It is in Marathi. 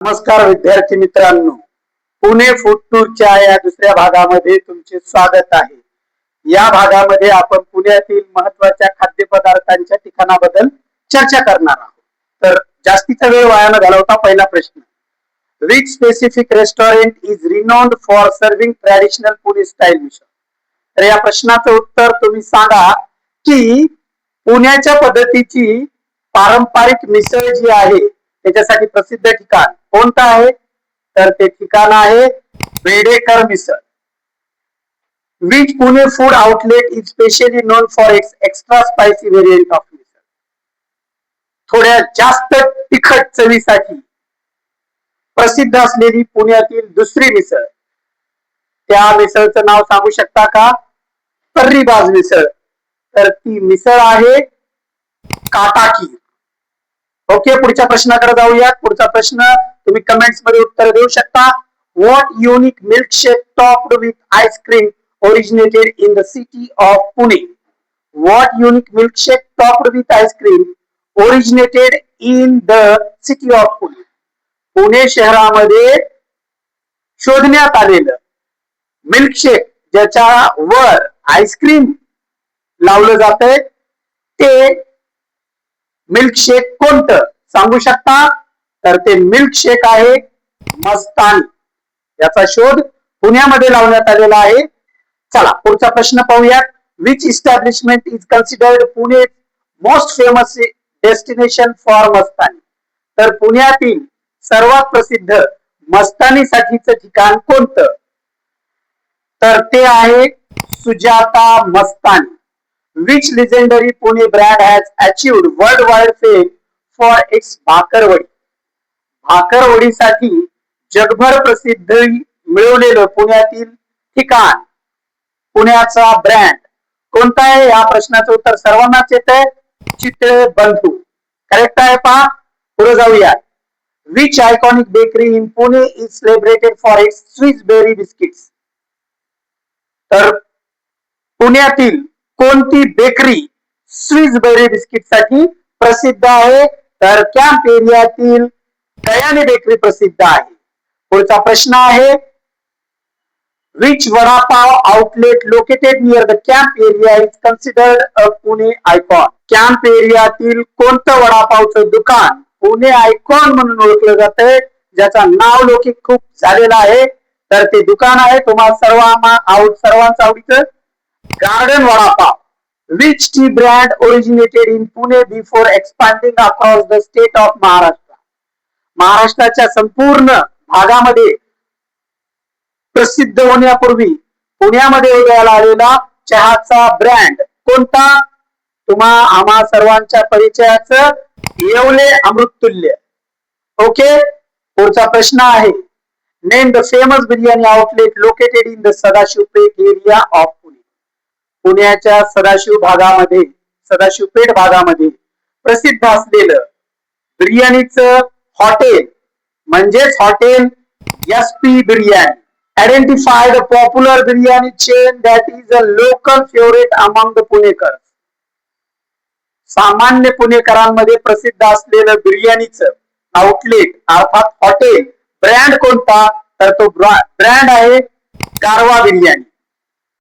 नमस्कार विद्यार्थी मित्रांनो, पुणे फूड टूरच्या या दुसऱ्या भागामध्ये तुमचे स्वागत आहे. या भागामध्ये आपण पुण्यातील महत्त्वाच्या खाद्यपदार्थांच्या ठिकाणाबद्दल चर्चा करणार आहोत. तर जास्तीचा वेळ वाया न घालवता पहिला प्रश्न, which specific restaurant is renowned for serving traditional Pune style misal. तर या प्रश्नाचं उत्तर तुम्ही सांगा की पुण्याच्या पद्धतीची पारंपरिक मिसळ जी आहे त्याच्यासाठी प्रसिद्ध ठिकाण कोणतं आहे, तर ते ठिकाण आहे Bedekar misal. Which Pune food outlet is specially known for its extra spicy variant of misal. थोड्या जास्त तिखट चवीसाठी प्रसिद्ध असलेली पुण्यातील दुसरी मिसळ, त्या मिसळचं नाव सांगू शकता का? तर्रीबाज मिसळ. तर ती मिसळ आहे काटाकी. ओके, पुढच्या प्रश्नाकडे जाऊयात. पुढचा प्रश्न तुम्ही कमेंट्स मध्ये उत्तर देऊ शकता. What unique milkshake topped with ice cream originated in the city of Pune. What unique milkshake topped with ice cream originated in the city of Pune. Pune शहरामध्ये शोधण्यात आलेलं मिल्कशेक ज्याच्या वर आईस्क्रीम लावलं जातंय ते मिल्कशेक कोणतं सांगू शकता? तर ते मिल्कशेक आहे मस्तानी. याचा शोध पुण्यामध्ये लावण्यात आलेला आहे. चला पुढचा प्रश्न पाहूयात. Which establishment is considered Pune most famous destination for mastani. तर पुण्यातील सर्वात प्रसिद्ध मस्तानीसाठीचं ठिकाण कोणतं? तर ते आहे सुजाता मस्तानी. Which legendary Pune brand has achieved worldwide fame for its bhakarwadi. भाकरवडीसाठी जगभर प्रसिद्धी मिळवलेलं पुण्यातील ठिकाण, पुण्याचा ब्रँड कोणता आहे? या प्रश्नाचं उत्तर सर्वांनाच येतंय, चितळे बंधू. करेक्ट आहे पहा. पुढे जाऊयात. Which iconic bakery in Pune is celebrated for its Swiss berry biscuits. तर पुण्यातील कोणती बेकरी स्विस बेरी बिस्किट साठी प्रसिद्ध आहे? तर कॅम्प एरियातील कयानी बेकरी प्रसिद्ध आहे. पुढचा प्रश्न आहे, which vada pav outlet located near the camp area is considered a Pune icon. Camp एरियातील कोणतं वडापावचं दुकान पुणे आयकॉन म्हणून ओळखलं जातंय, ज्याचा नाव लौकिक खूप झालेला आहे? तर ते दुकान आहे तुम्हाला सर्वांचं आवडीचं garden vada pav. Which tea brand originated in Pune before expanding across the state of Maharashtra. महाराष्ट्राच्या संपूर्ण भागामध्ये प्रसिद्ध होण्यापूर्वी पुण्यामध्ये उदयाला आलेला चहाचा ब्रँड कोणता? आम्हा सर्वांच्या परिचयाचं येवले अमृततुल्य. ओके, पुढचा प्रश्न आहे, name the famous biryani outlet located in the Sadashivpeth area of Pune. पुण्याच्या सदाशिवपेठ भागामध्ये प्रसिद्ध असलेलं बिर्याणीचं हॉटेल म्हणजेच hotel SP biryani. Identify the popular biryani chain that is a local favourite among the Punekars. सामान्य पुणेकरांमध्ये प्रसिद्ध असलेलं बिर्याणीचं आउटलेट अर्थात हॉटेल ब्रँड कोणता? तर तो ब्रँड आहे गारवा बिर्याणी.